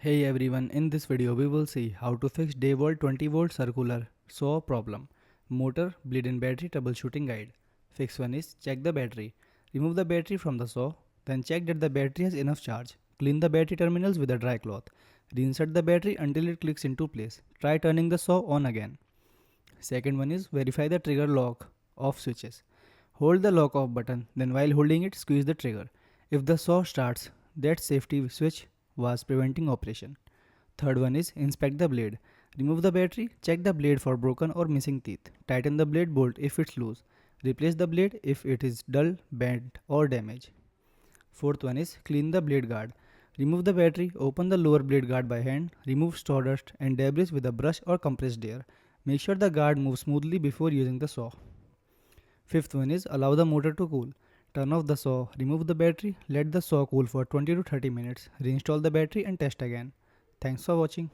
Hey everyone, in this video we will see how to fix DeWALT 20 volt circular saw problem. Motor, bleed and battery troubleshooting guide. Fix 1 is check the battery. Remove the battery from the saw, then check that the battery has enough charge. Clean the battery terminals with a dry cloth. Reinsert the battery until it clicks into place. Try turning the saw on again. Second one is verify the trigger lock off switches. Hold the lock off button, then while holding it squeeze the trigger. If the saw starts, that safety switch was preventing operation. Third one is inspect the blade. Remove the battery, check the blade for broken or missing teeth. Tighten the blade bolt if it's loose. Replace the blade if it is dull, bent or damaged. Fourth one is clean the blade guard. Remove the battery, open the lower blade guard by hand, remove sawdust and debris with a brush or compressed air. Make sure the guard moves smoothly before using the saw. Fifth one is allow the motor to cool. Turn off the saw, remove the battery, let the saw cool for 20 to 30 minutes, reinstall the battery and test again. Thanks for watching.